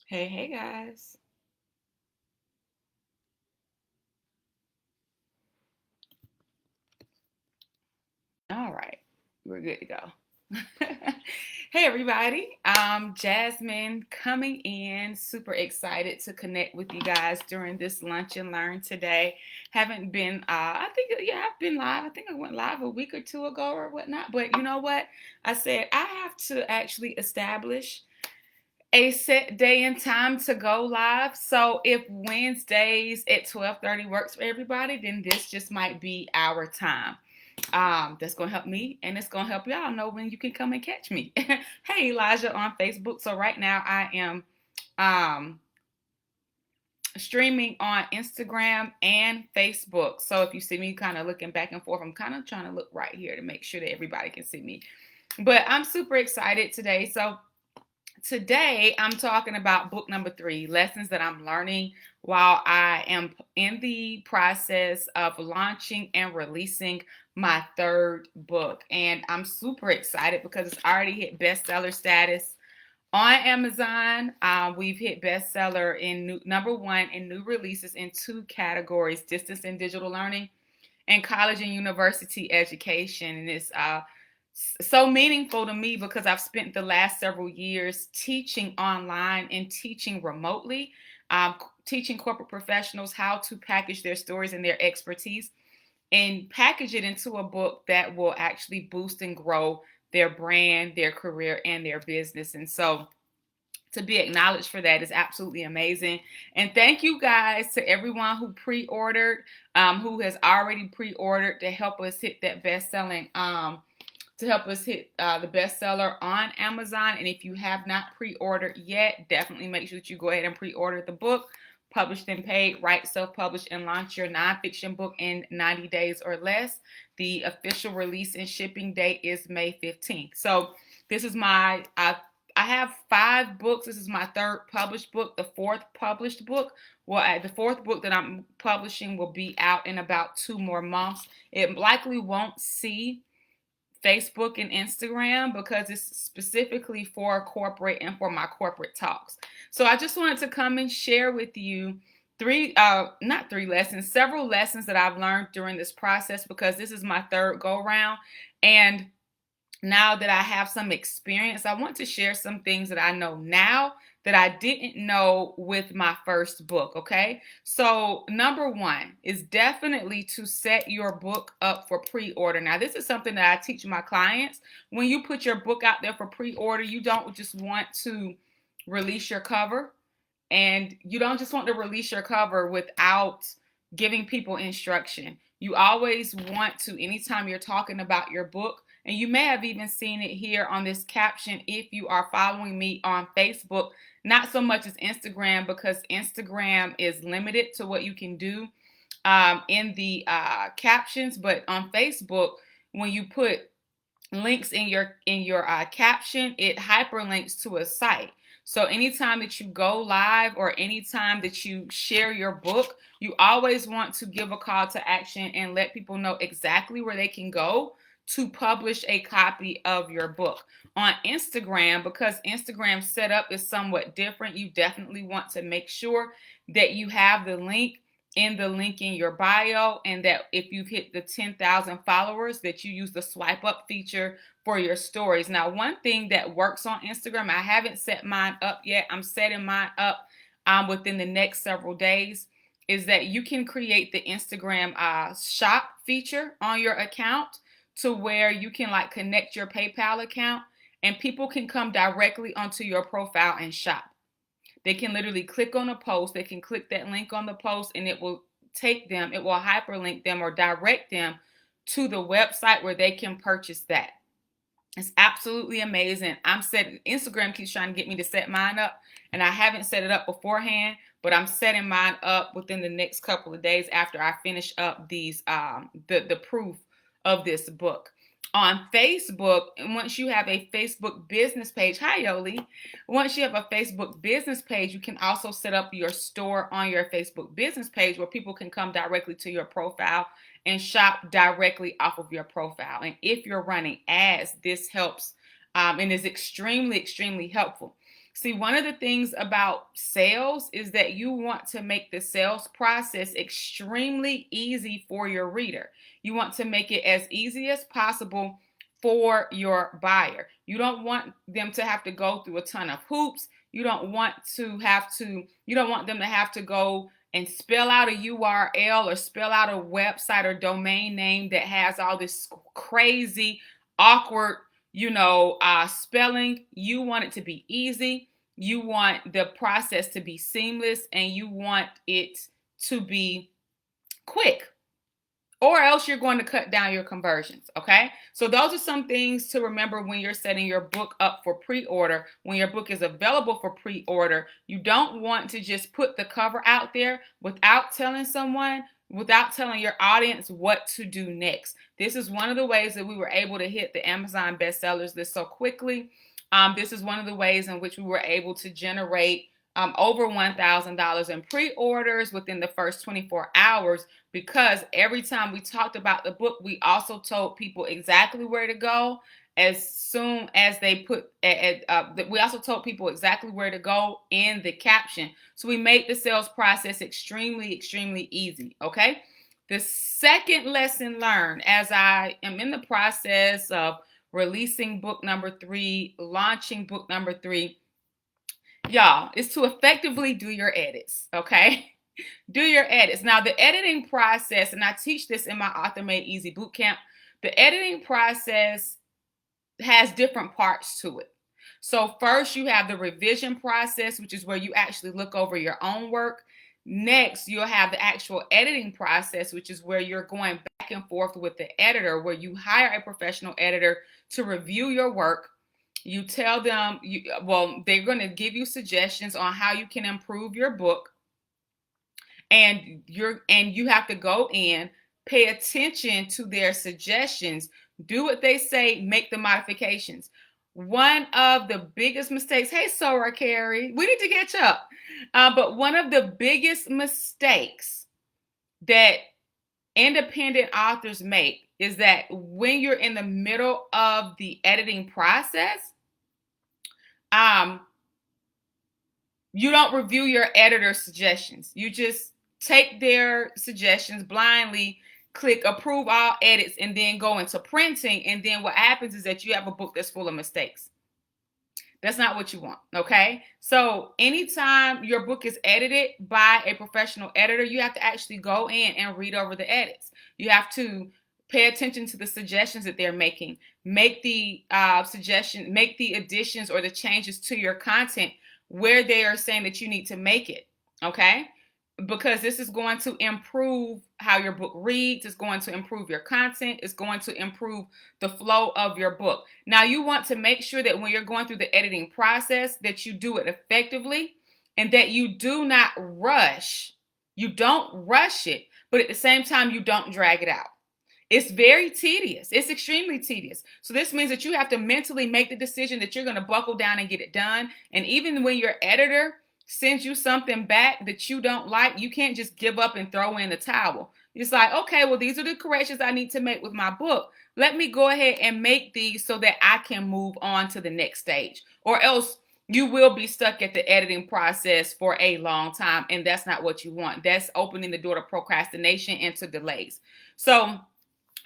Hey guys. All right, we're good to go. Hey everybody, Jasmine coming in, super excited to connect with you guys during this lunch and learn today. Haven't been, I think, yeah, I've been live. I think I went live a week or two ago or whatnot. But you know what? I said I have to actually establish a set day and time to go live. So if Wednesdays at 12:30 works for everybody, then this just might be our time. That's gonna help me and it's gonna help y'all know when you can come and catch me. Hey Elijah on Facebook. So right now I am um streaming on Instagram and Facebook. So if you see me kind of looking back and forth, I'm kind of trying to look right here to make sure that everybody can see me. But I'm super excited today. So today, I'm talking about book number 3, lessons that I'm learning while I am in the process of launching and releasing my 3rd book. And I'm super excited because it's already hit bestseller status on Amazon. We've hit bestseller in number 1 in new releases in 2 categories: distance and digital learning and college and university education. And it's so meaningful to me because I've spent the last several years teaching online and teaching remotely, teaching corporate professionals how to package their stories and their expertise and package it into a book that will actually boost and grow their brand, their career, and their business. And so to be acknowledged for that is absolutely amazing. And thank you guys to everyone who pre-ordered, who has already pre-ordered to help us hit that best-selling to help us hit the bestseller on Amazon. And if you have not pre-ordered yet, definitely make sure that you go ahead and pre-order the book, Published and Paid, Write, Self-Publish, and Launch Your Nonfiction Book in 90 days or less. The official release and shipping date is May 15th. So this is I have 5 books. This is my 3rd published book. The 4th published book, the 4th book that I'm publishing will be out in about 2 more months. It likely won't see Facebook and Instagram because it's specifically for corporate and for my corporate talks. So I just wanted to come and share with you several lessons that I've learned during this process because this is my 3rd go round. And now that I have some experience, I want to share some things that I know now that I didn't know with my 1st book, okay? So number 1 is definitely to set your book up for pre-order. Now, this is something that I teach my clients. When you put your book out there for pre-order, you don't just want to release your cover, and you don't just want to release your cover without giving people instruction. You always want to, anytime you're talking about your book, and you may have even seen it here on this caption if you are following me on Facebook, not so much as Instagram because Instagram is limited to what you can do in the captions. But on Facebook, when you put links in your caption, it hyperlinks to a site. So anytime that you go live or anytime that you share your book, you always want to give a call to action and let people know exactly where they can go to publish a copy of your book. On Instagram, because Instagram's setup is somewhat different, you definitely want to make sure that you have the link in your bio, and that if you've hit the 10,000 followers, that you use the swipe up feature for your stories. Now, one thing that works on Instagram, I haven't set mine up yet. I'm setting mine up within the next several days, is that you can create the Instagram shop feature on your account to where you can like connect your PayPal account and people can come directly onto your profile and shop. They can literally click on a post. They can click that link on the post and it will hyperlink them or direct them to the website where they can purchase that. It's absolutely amazing. Instagram keeps trying to get me to set mine up, and I haven't set it up beforehand, but I'm setting mine up within the next couple of days after I finish up these the proof of this book. On Facebook, and once you have a Facebook business page, hi Yoli. Once you have a Facebook business page, you can also set up your store on your Facebook business page where people can come directly to your profile and shop directly off of your profile. And if you're running ads, this helps and is extremely, extremely helpful. See, one of the things about sales is that you want to make the sales process extremely easy for your reader. You want to make it as easy as possible for your buyer. You don't want them to have to go through a ton of hoops. You don't want them to have to go and spell out a URL or spell out a website or domain name that has all this crazy, awkward, spelling. You want it to be easy. You want the process to be seamless, and you want it to be quick, or else you're going to cut down your conversions. Okay. So those are some things to remember when you're setting your book up for pre-order. When your book is available for pre-order, you don't want to just put the cover out there without telling your audience what to do next. This is one of the ways that we were able to hit the Amazon bestsellers list so quickly. This is one of the ways in which we were able to generate over $1,000 in pre-orders within the first 24 hours, because every time we talked about the book, we also told people exactly where to go as soon as they we also told people exactly where to go in the caption. So we made the sales process extremely, extremely easy. Okay. The second lesson learned, as I am in the process of releasing book number 3, launching book number 3, y'all, is to effectively do your edits. Okay. Do your edits. Now, the editing process, and I teach this in my Author Made Easy Bootcamp, the editing process has different parts to it. So first you have the revision process, which is where you actually look over your own work. Next, you'll have the actual editing process, which is where you're going back and forth with the editor, where you hire a professional editor to review your work. You tell them, they're going to give you suggestions on how you can improve your book. And you have to go in, pay attention to their suggestions, do what they say, make the modifications. One of the biggest mistakes, hey, Sora Carrie, we need to catch up. But one of the biggest mistakes that independent authors make is that when you're in the middle of the editing process, you don't review your editor's suggestions. You just take their suggestions blindly, click approve all edits, and then go into printing. And then what happens is that you have a book that's full of mistakes. That's not what you want. Okay. So anytime your book is edited by a professional editor, you have to actually go in and read over the edits. You have to pay attention to the suggestions that they're making. Make the make the additions or the changes to your content where they are saying that you need to make it. Okay. Because this is going to improve how your book reads. It's going to improve your content. It's going to improve the flow of your book. Now, you want to make sure that when you're going through the editing process, that you do it effectively and that you do not rush. You don't rush it, but at the same time, you don't drag it out. It's very tedious. It's extremely tedious. So this means that you have to mentally make the decision that you're going to buckle down and get it done. And even when your editor sends you something back that you don't like, you can't just give up and throw in the towel. It's like, okay, well, these are the corrections I need to make with my book. Let me go ahead and make these so that I can move on to the next stage, or else you will be stuck at the editing process for a long time. And that's not what you want. That's opening the door to procrastination and to delays. So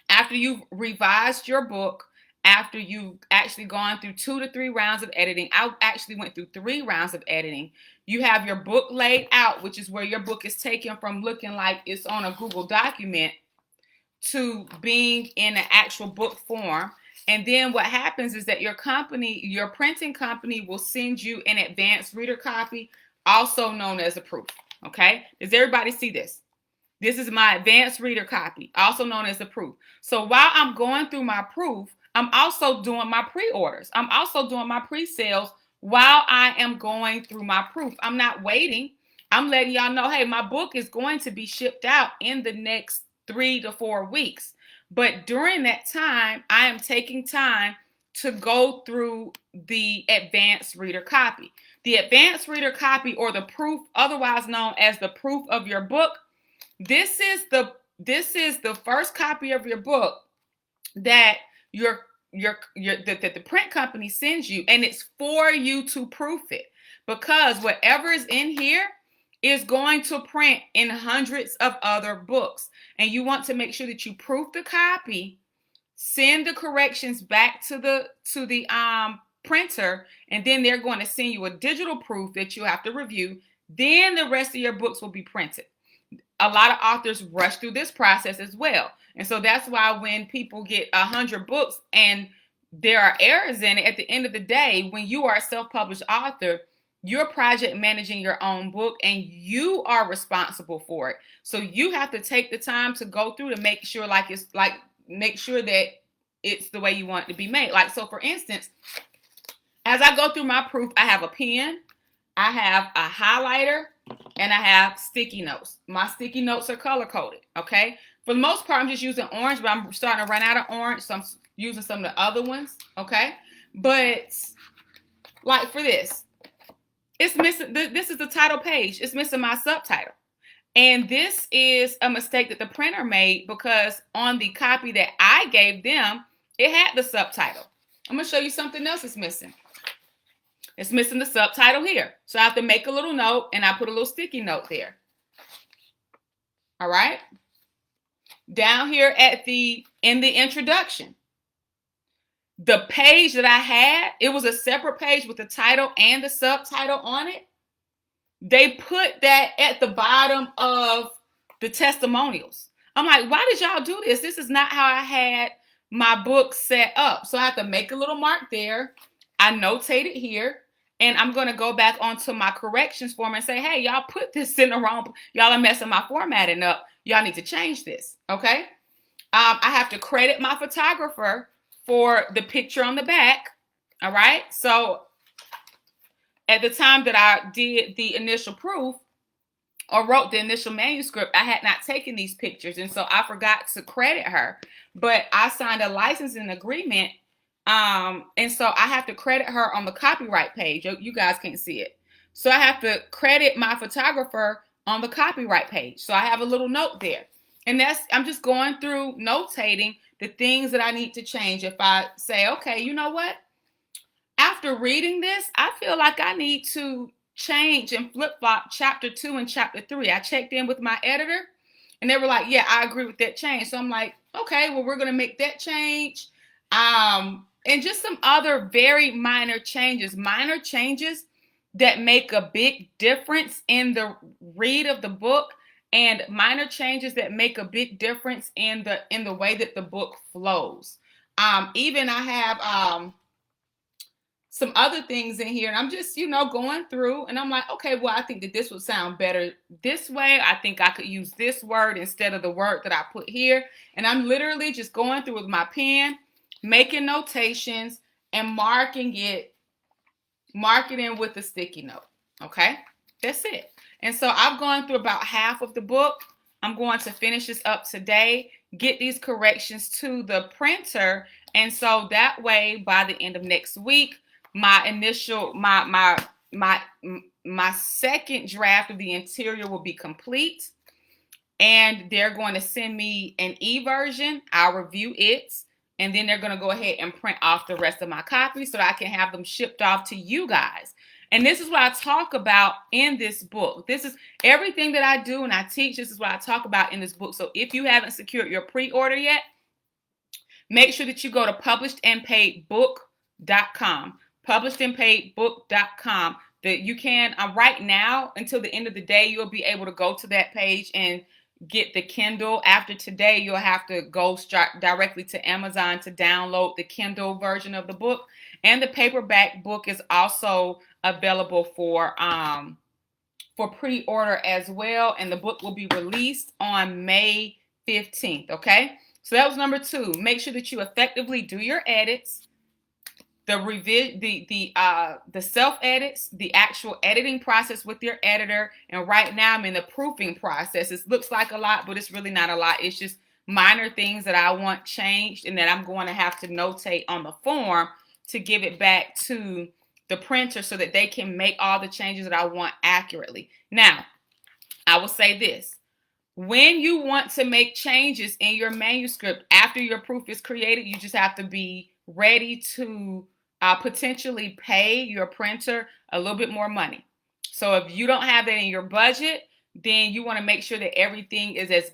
after you've revised your book, after you've actually gone through 2 to 3 rounds of editing, I actually went through 3 rounds of editing. You have your book laid out, which is where your book is taken from looking like it's on a Google document to being in an actual book form. And then what happens is that your printing company will send you an advanced reader copy, also known as a proof. Okay? Does everybody see this? This is my advanced reader copy, also known as the proof. So while I'm going through my proof, I'm also doing my pre-orders. I'm also doing my pre-sales while I am going through my proof. I'm not waiting. I'm letting y'all know, hey, my book is going to be shipped out in the next 3 to 4 weeks. But during that time, I am taking time to go through the advanced reader copy. The advanced reader copy, or the proof, otherwise known as the proof of your book, this is the first copy of your book that the print company sends you, and it's for you to proof it. because whatever is in here is going to print in hundreds of other books. And you want to make sure that you proof the copy, send the corrections back to the printer, and then they're going to send you a digital proof that you have to review. Then the rest of your books will be printed. A lot of authors rush through this process as well. And so that's why when people get 100 books and there are errors in it, at the end of the day, when you are a self-published author, you're project managing your own book and you are responsible for it. So you have to take the time to go through to make sure make sure that it's the way you want it to be made. Like, so for instance, as I go through my proof, I have a pen, I have a highlighter, and I have sticky notes. My sticky notes are color coded, okay? For the most part, I'm just using orange, but I'm starting to run out of orange, so I'm using some of the other ones, okay? But like for this, it's missing, this is the title page. It's missing my subtitle. And this is a mistake that the printer made because on the copy that I gave them, it had the subtitle. I'm going to show you something else it's missing. It's missing the subtitle here. So I have to make a little note and I put a little sticky note there. All right. Down here in the introduction, the page that I had, it was a separate page with the title and the subtitle on it. They put that at the bottom of the testimonials. I'm like, why did y'all do this? This is not how I had my book set up. So I have to make a little mark there. I notate it here. And I'm going to go back onto my corrections form and say, hey, y'all put this in the wrong. Y'all are messing my formatting up. Y'all need to change this. Okay. I have to credit my photographer for the picture on the back. All right. So at the time that I did the initial proof or wrote the initial manuscript, I had not taken these pictures. And so I forgot to credit her. But I signed a licensing agreement. And so I have to credit her on the copyright page. You guys can't see it. So I have to credit my photographer on the copyright page. So I have a little note there. And I'm just going through notating the things that I need to change. If I say, okay, you know what? After reading this, I feel like I need to change and flip-flop chapter 2 and chapter 3. I checked in with my editor and they were like, yeah, I agree with that change. So I'm like, okay, well, we're going to make that change. And just some other very minor changes that make a big difference in the read of the book, and minor changes that make a big difference in the way that the book flows. Even I have some other things in here, and I'm just, going through, and I'm like, okay, well, I think that this would sound better this way. I think I could use this word instead of the word that I put here. And I'm literally just going through with my pen, making notations and marking it in with a sticky note. Okay, that's it. And so I've gone through about half of the book. I'm going to finish this up today, get these corrections to the printer. And so that way, by the end of next week, my second draft of the interior will be complete. And they're going to send me an e-version. I'll review it. And then they're going to go ahead and print off the rest of my copies so that I can have them shipped off to you guys. And this is what I talk about in this book. This is everything that I do and I teach. This is what I talk about in this book. So if you haven't secured your pre-order yet, make sure that you go to publishedandpaidbook.com. Publishedandpaidbook.com. That you can, right now, until the end of the day, you'll be able to go to that page and get the Kindle. After today, you'll have to go directly to Amazon to download the Kindle version of the book. And the paperback book is also available for pre-order as well. And the book will be released on May 15th. Okay. So that was number 2. Make sure that you effectively do your edits, the self-edits, the actual editing process with your editor. And right now I'm in the proofing process. It looks like a lot, but it's really not a lot. It's just minor things that I want changed and that I'm going to have to notate on the form to give it back to the printer so that they can make all the changes that I want accurately. Now, I will say this. When you want to make changes in your manuscript after your proof is created, you just have to be ready to potentially pay your printer a little bit more money. So if you don't have that in your budget, then you want to make sure that everything is as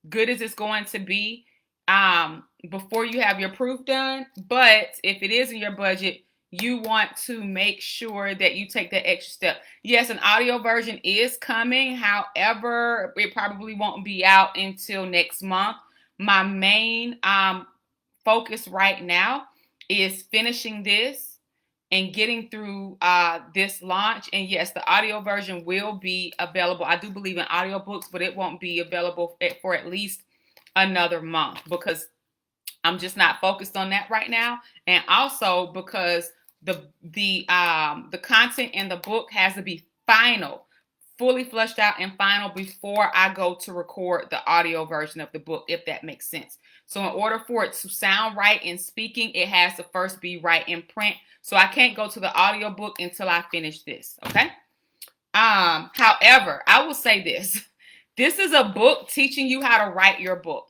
good as it's going to be before you have your proof done. But if it is in your budget, you want to make sure that you take that extra step. Yes, an audio version is coming. However, it probably won't be out until next month. My main focus right now is finishing this and getting through this launch. And yes, the audio version will be available. I do believe in audiobooks, but it won't be available for at least another month because I'm just not focused on that right now. And also because the content in the book has to be final, fully fleshed out and final before I go to record the audio version of the book, if that makes sense. So in order for it to sound right in speaking, it has to first be right in print. So I can't go to the audio book until I finish this, okay? However, I will say this. This is a book teaching you how to write your book.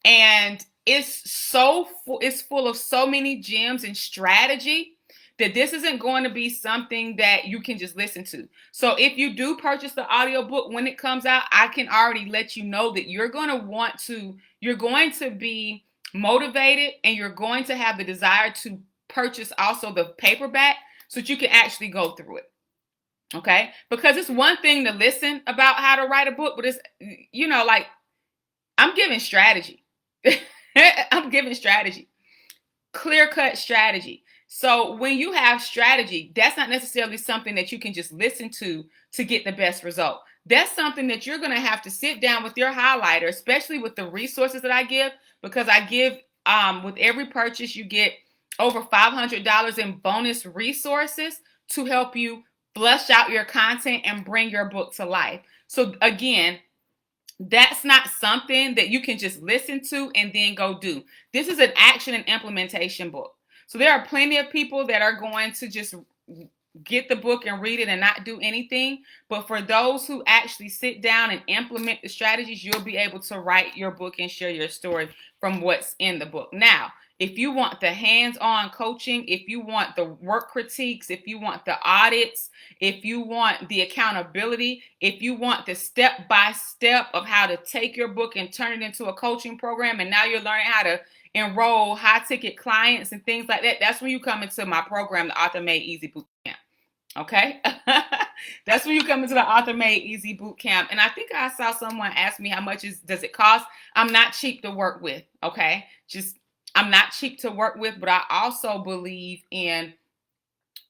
And it's full of so many gems and strategy that this isn't going to be something that you can just listen to. So if you do purchase the audiobook when it comes out, I can already let you know that you're going to be motivated and you're going to have the desire to purchase also the paperback so that you can actually go through it. Okay? Because it's one thing to listen about how to write a book, but it's, like I'm giving strategy. I'm giving strategy. Clear-cut strategy. So when you have strategy, that's not necessarily something that you can just listen to get the best result. That's something that you're going to have to sit down with your highlighter, especially with the resources that I give, because I give, with every purchase, you get over $500 in bonus resources to help you flush out your content and bring your book to life. So again, that's not something that you can just listen to and then go do. This is an action and implementation book. So there are plenty of people that are going to just get the book and read it and not do anything. But for those who actually sit down and implement the strategies, you'll be able to write your book and share your story from what's in the book. Now, if you want the hands-on coaching, if you want the work critiques, if you want the audits, if you want the accountability, if you want the step-by-step of how to take your book and turn it into a coaching program, and now you're learning how to enroll high-ticket clients and things like that, that's when you come into my program, the Author Made Easy Boot Camp. Okay? That's when you come into the Author Made Easy Boot Camp. And I think I saw someone ask me how much does it cost? I'm not cheap to work with, okay? I'm not cheap to work with, but I also believe in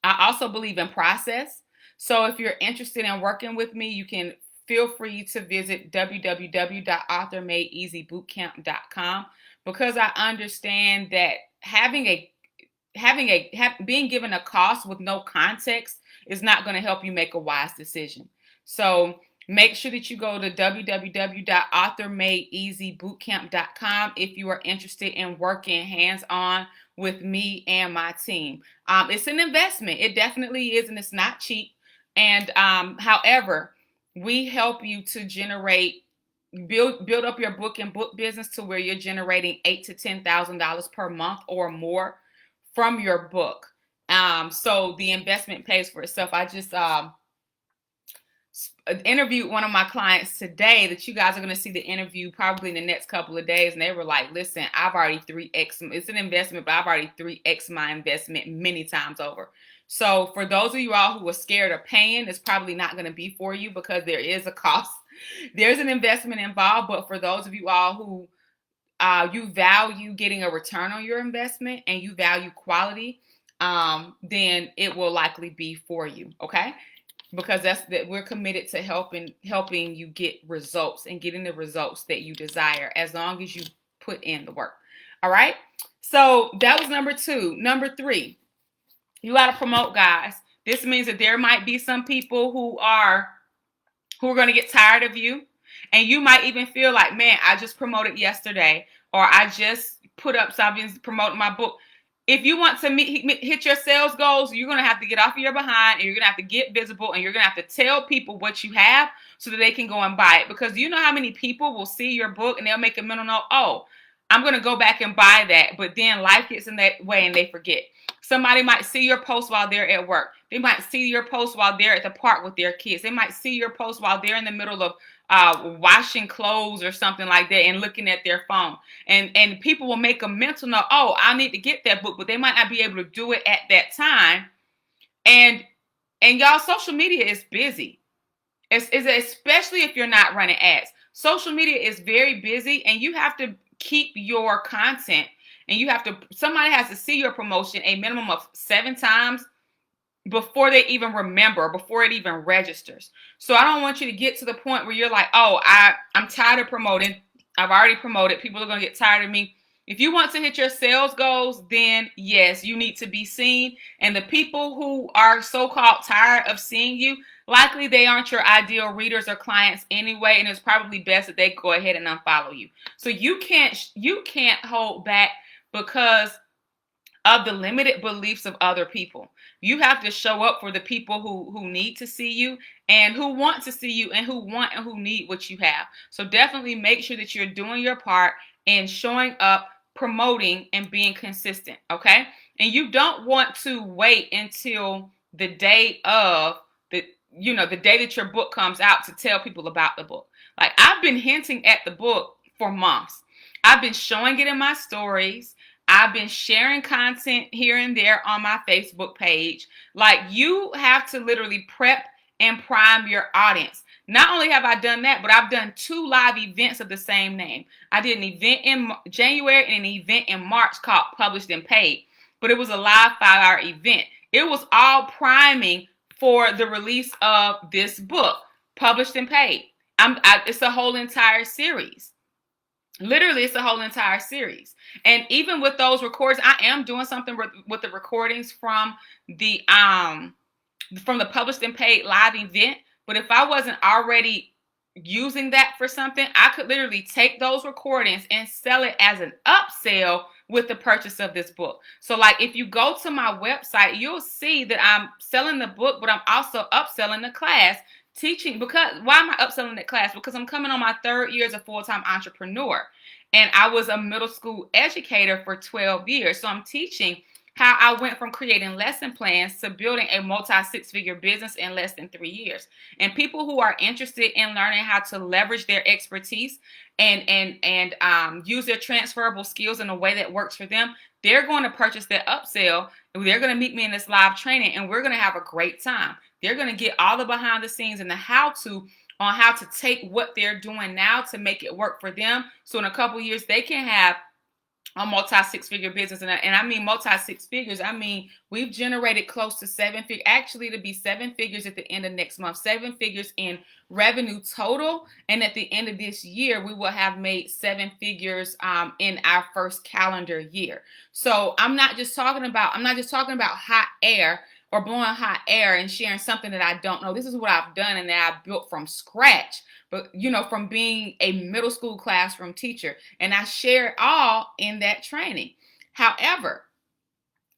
process. So if you're interested in working with me, you can feel free to visit www.authormadeeasybootcamp.com, because I understand that being given a cost with no context is not going to help you make a wise decision. So make sure that you go to www.authormadeeasybootcamp.com if you are interested in working hands-on with me and my team. It's an investment. It definitely is, and it's not cheap. And however, we help you to build up your book and book business to where you're generating $8,000 to $10,000 per month or more from your book. So the investment pays for itself. I just interviewed one of my clients today that you guys are going to see the interview probably in the next couple of days. And they were like, listen, I've already 3X. It's an investment, but I've already 3X my investment many times over. So for those of you all who are scared of paying, it's probably not going to be for you because there is a cost. There's an investment involved. But for those of you all who you value getting a return on your investment and you value quality, then it will likely be for you. Okay. Because we're committed to helping you get results and getting the results that you desire as long as you put in the work. All right. So that was number 2. Number 3, you got to promote, guys. This means that there might be some people who are going to get tired of you. And you might even feel like, man, I just promoted yesterday, or I just put up something promoting my book. If you want to hit your sales goals, you're going to have to get off of your behind, and you're going to have to get visible, and you're going to have to tell people what you have so that they can go and buy it. Because you know how many people will see your book and they'll make a mental note, oh, I'm going to go back and buy that. But then life gets in that way and they forget. Somebody might see your post while they're at work. They might see your post while they're at the park with their kids. They might see your post while they're in the middle of washing clothes or something like that and looking at their phone. And people will make a mental note, oh, I need to get that book, but they might not be able to do it at that time. And y'all, social media is busy. It's especially if you're not running ads. Social media is very busy, and you have to keep your content, and somebody has to see your promotion a minimum of 7 times before they even remember, before it even registers. So I don't want you to get to the point where you're like, oh, I'm tired of promoting. I've already promoted. People are going to get tired of me. If you want to hit your sales goals, then yes, you need to be seen. And the people who are so-called tired of seeing you, likely they aren't your ideal readers or clients anyway, and it's probably best that they go ahead and unfollow you. So you can't hold back because of the limited beliefs of other people. You have to show up for the people who need to see you and who want to see you and who want and who need what you have. So definitely make sure that you're doing your part and showing up, promoting, and being consistent, okay? And you don't want to wait until the day of the day that your book comes out to tell people about the book. Like, I've been hinting at the book for months. I've been showing it in my stories. I've been sharing content here and there on my Facebook page. Like, you have to literally prep and prime your audience. Not only have I done that, but I've done 2 live events of the same name. I did an event in January and an event in March called Published and Paid, but it was a live 5-hour event. It was all priming for the release of this book, Published and Paid. It's a whole entire series. Literally, it's a whole entire series. And even with those recordings, I am doing something with the recordings from the Published and Paid live event. But if I wasn't already using that for something, I could literally take those recordings and sell it as an upsell with the purchase of this book. So like, if you go to my website, you'll see that I'm selling the book, but I'm also upselling the class, teaching. Because why am I upselling that class? Because I'm coming on my 3rd year as a full-time entrepreneur, and I was a middle school educator for 12 years. So I'm teaching how I went from creating lesson plans to building a multi-6-figure business in less than 3 years. And people who are interested in learning how to leverage their expertise and use their transferable skills in a way that works for them, they're going to purchase that upsell. They're going to meet me in this live training, and we're going to have a great time. They're going to get all the behind the scenes and the how-to on how to take what they're doing now to make it work for them. So in a couple years, they can have a multi-6-figure business. And I mean multi-6 figures. I mean, we've generated close to 7 figures. Actually, to be 7 figures at the end of next month, 7 figures in revenue total. And at the end of this year, we will have made 7 figures in our first calendar year. So I'm not just talking about hot air or blowing hot air and sharing something that I don't know. This is what I've done and that I've built from scratch. But, from being a middle school classroom teacher, and I share it all in that training. However,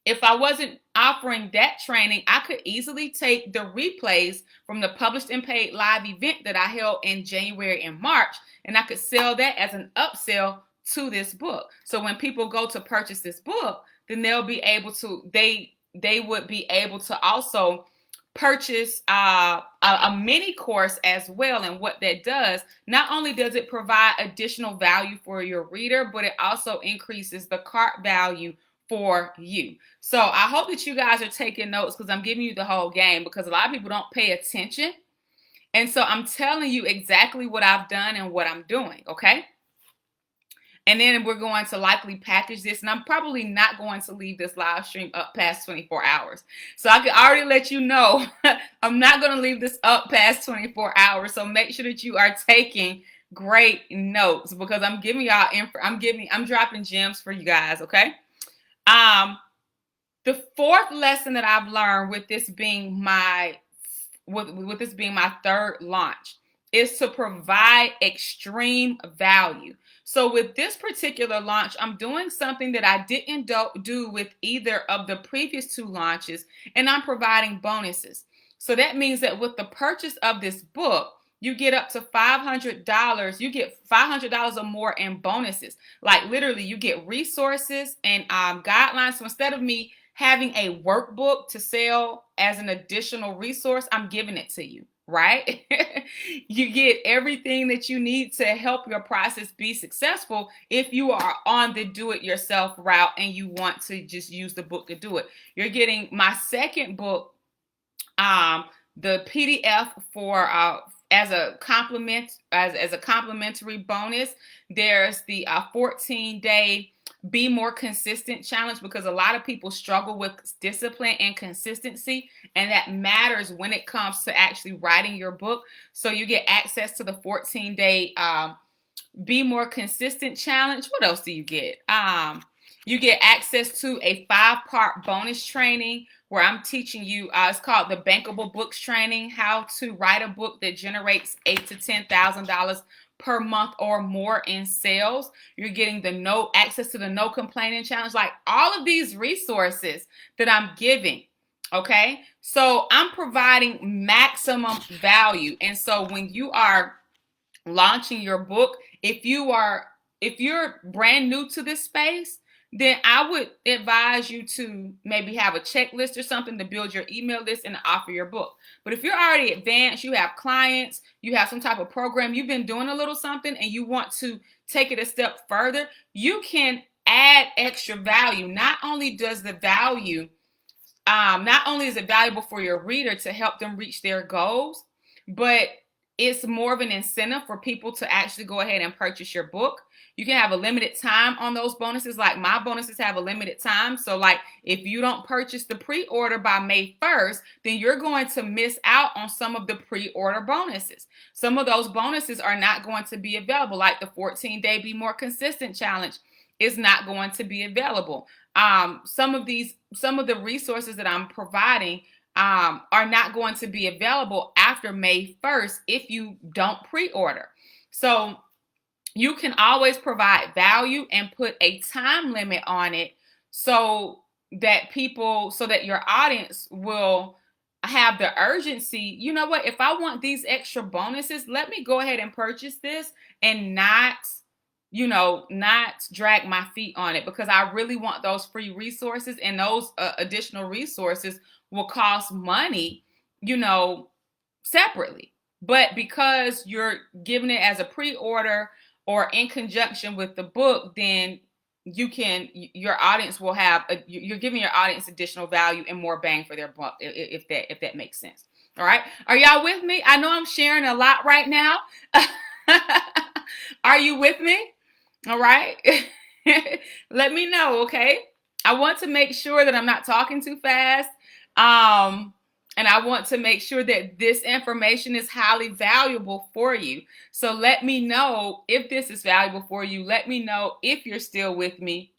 if I wasn't offering that training, I could easily take the replays from the Published and Paid live event that I held in January and March, and I could sell that as an upsell to this book. So when people go to purchase this book, then they'll be able to, they would be able to also purchase a mini course as well. And what that does, not only does it provide additional value for your reader, but it also increases the cart value for you. So I hope that you guys are taking notes, because I'm giving you the whole game, because a lot of people don't pay attention. And so I'm telling you exactly what I've done and what I'm doing, okay? And then we're going to likely package this, and I'm probably not going to leave this live stream up past 24 hours. So I can already let you know, I'm not going to leave this up past 24 hours. So make sure that you are taking great notes, because I'm giving y'all I'm dropping gems for you guys, okay? The 4th lesson that I've learned with this being my 3rd launch is to provide extreme value. So with this particular launch, I'm doing something that I didn't do with either of the previous 2 launches, and I'm providing bonuses. So that means that with the purchase of this book, you get up to $500. You get $500 or more in bonuses. Like, literally, you get resources and guidelines. So instead of me having a workbook to sell as an additional resource, I'm giving it to you, right? You get everything that you need to help your process be successful if you are on the do-it-yourself route and you want to just use the book to do it. You're getting my second book, the PDF for as a compliment, as a complimentary bonus. There's the 14-day Be More Consistent challenge, because a lot of people struggle with discipline and consistency, and that matters when it comes to actually writing your book. So you get access to the 14-day Be More Consistent challenge. What else do you get? You get access to a 5-part bonus training where I'm teaching you, it's called the Bankable Books Training, how to write a book that generates $8,000 to $10,000 per month or more in sales. You're getting the access to the No Complaining Challenge, like all of these resources that I'm giving. Okay, so I'm providing maximum value. And so when you are launching your book, if you're brand new to this space, then I would advise you to maybe have a checklist or something to build your email list and offer your book. But if you're already advanced, you have clients, you have some type of program, you've been doing a little something and you want to take it a step further, you can add extra value. Not only is it valuable for your reader to help them reach their goals, but it's more of an incentive for people to actually go ahead and purchase your book. You can have a limited time on those bonuses. Like my bonuses have a limited time. So like if you don't purchase the pre-order by May 1st, then you're going to miss out on some of the pre-order bonuses. Some of those bonuses are not going to be available, like the 14-day Be More Consistent challenge is not going to be available. Some of the resources that I'm providing are not going to be available after May 1st if you don't pre-order. So you can always provide value and put a time limit on it so that your audience will have the urgency. You know what? If I want these extra bonuses, let me go ahead and purchase this and not drag my feet on it, because I really want those free resources, and those additional resources will cost money, separately. But because you're giving it as a pre-order or in conjunction with the book, then you're giving your audience additional value and more bang for their buck, if that makes sense. All right. Are y'all with me? I know I'm sharing a lot right now. Are you with me? All right. Let me know. Okay. I want to make sure that I'm not talking too fast. And I want to make sure that this information is highly valuable for you. So let me know if this is valuable for you. Let me know if you're still with me,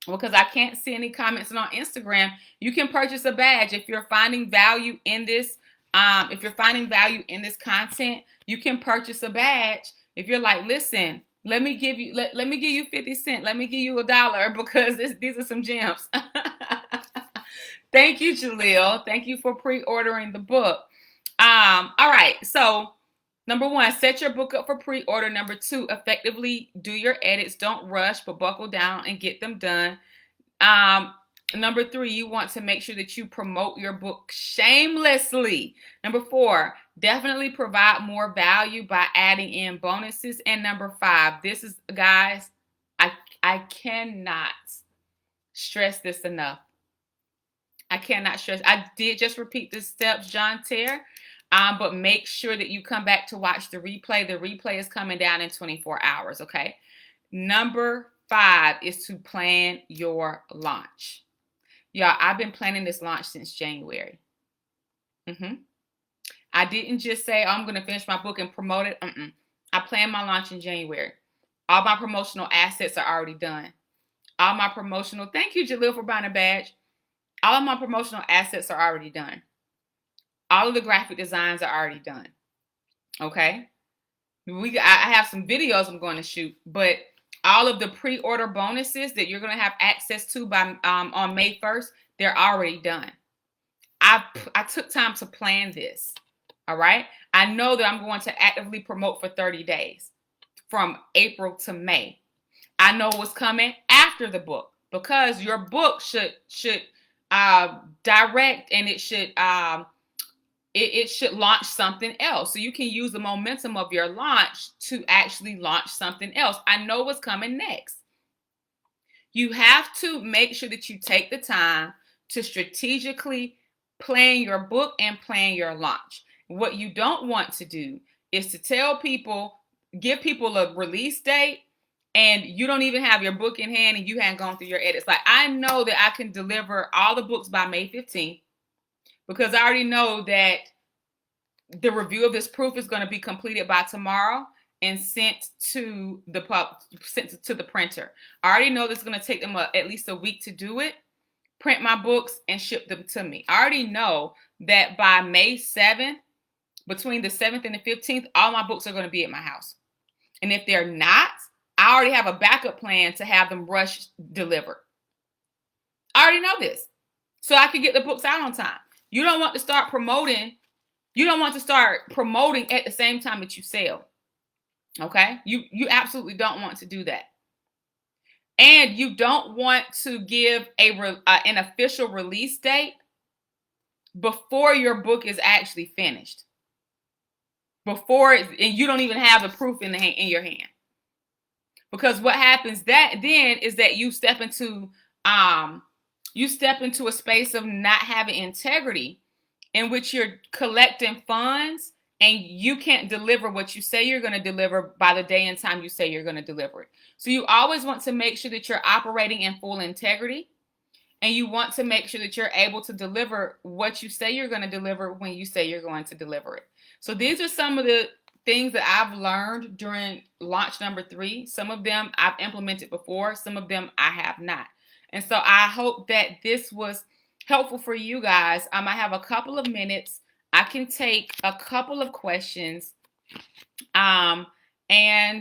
because I can't see any comments on Instagram. You can purchase a badge if you're finding value in this. If you're finding value in this content, you can purchase a badge. If you're like, listen, let me give you 50 cents. Let me give you $1, because these are some gems. Thank you, Jaleel. Thank you for pre-ordering the book. All right. So number 1, set your book up for pre-order. Number 2, effectively do your edits. Don't rush, but buckle down and get them done. Number 3, you want to make sure that you promote your book shamelessly. Number 4, definitely provide more value by adding in bonuses. And number 5, this is, guys, I cannot stress this enough. I cannot stress. I did just repeat the steps, John Terre, but make sure that you come back to watch the replay. The replay is coming down in 24 hours, okay? Number 5 is to plan your launch. Y'all, I've been planning this launch since January. I didn't just say, I'm going to finish my book and promote it. I planned my launch in January. All my promotional assets are already done. Thank you, Jaleel, for buying a badge. All of my promotional assets are already done. All of the graphic designs are already done. Okay? I have some videos I'm going to shoot, but all of the pre-order bonuses that you're going to have access to by on May 1st, they're already done. I took time to plan this. All right? I know that I'm going to actively promote for 30 days from April to May. I know what's coming after the book. because your book should direct, and it should launch something else. So you can use the momentum of your launch to actually launch something else. I know what's coming next. You have to make sure that you take the time to strategically plan your book and plan your launch. What you don't want to do is to tell people, give people a release date, and you don't even have your book in hand and you haven't gone through your edits. Like, I know that I can deliver all the books by May 15th because I already know that the review of this proof is going to be completed by tomorrow and sent to the printer. I already know this is going to take them at least a week to do it, print my books, and ship them to me. I already know that by May 7th, between the 7th and the 15th, all my books are going to be at my house. And if they're not, I already have a backup plan to have them rush delivered. I already know this, so I can get the books out on time. You don't want to start promoting. You don't want to start promoting at the same time that you sell. Okay? You absolutely don't want to do that. And you don't want to give an official release date before your book is actually finished. And you don't even have the proof in your hand. Because what happens then is that you step into a space of not having integrity, in which you're collecting funds and you can't deliver what you say you're going to deliver by the day and time you say you're going to deliver it. So you always want to make sure that you're operating in full integrity, and you want to make sure that you're able to deliver what you say you're going to deliver when you say you're going to deliver it. So these are some of the things that I've learned during launch number 3. Some of them I've implemented before. Some of them I have not. And so I hope that this was helpful for you guys. I have a couple of minutes. I can take a couple of questions. And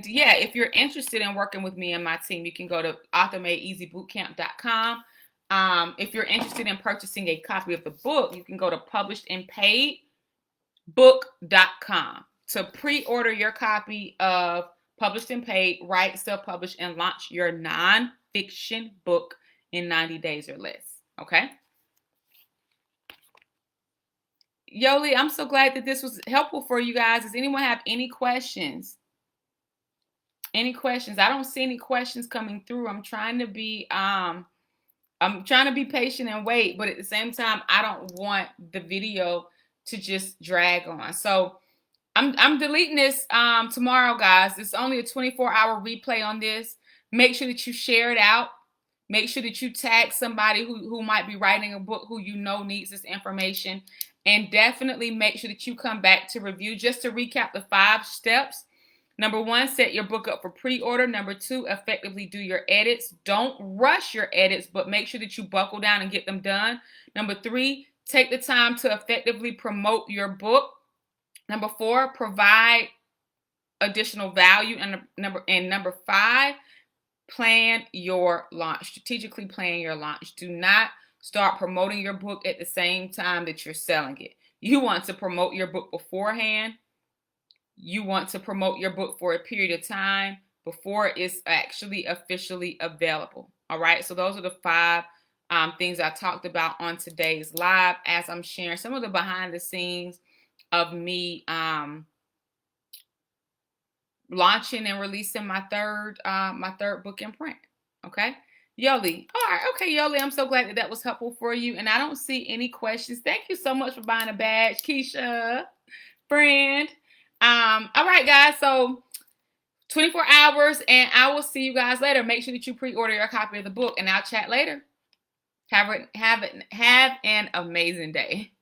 yeah, if you're interested in working with me and my team, you can go to authormadeeasybootcamp.com. If you're interested in purchasing a copy of the book, you can go to publishedandpaidbook.com to pre-order your copy of Published and Paid, Write, Self-Publish, and Launch Your Nonfiction Book in 90 days or less. Okay? Yoli, I'm so glad that this was helpful for you guys. Does anyone have any questions? Any questions? I don't see any questions coming through. I'm trying to be patient and wait, but at the same time, I don't want the video to just drag on. So I'm deleting this tomorrow, guys. It's only a 24-hour replay on this. Make sure that you share it out. Make sure that you tag somebody who might be writing a book who you know needs this information. And definitely make sure that you come back to review. Just to recap the 5 steps. Number 1, set your book up for pre-order. Number 2, effectively do your edits. Don't rush your edits, but make sure that you buckle down and get them done. Number 3, take the time to effectively promote your book. Number 4, provide additional value. And number 5, plan your launch. Strategically plan your launch. Do not start promoting your book at the same time that you're selling it. You want to promote your book beforehand. You want to promote your book for a period of time before it's actually officially available. All right. So those are the 5 things I talked about on today's live, as I'm sharing some of the behind the scenes of me launching and releasing my third book in print. Okay. Yoli. All right. Okay, Yoli. I'm so glad that was helpful for you. And I don't see any questions. Thank you so much for buying a badge, Keisha, friend. All right, guys. So 24 hours, and I will see you guys later. Make sure that you pre-order your copy of the book, and I'll chat later. Have an amazing day.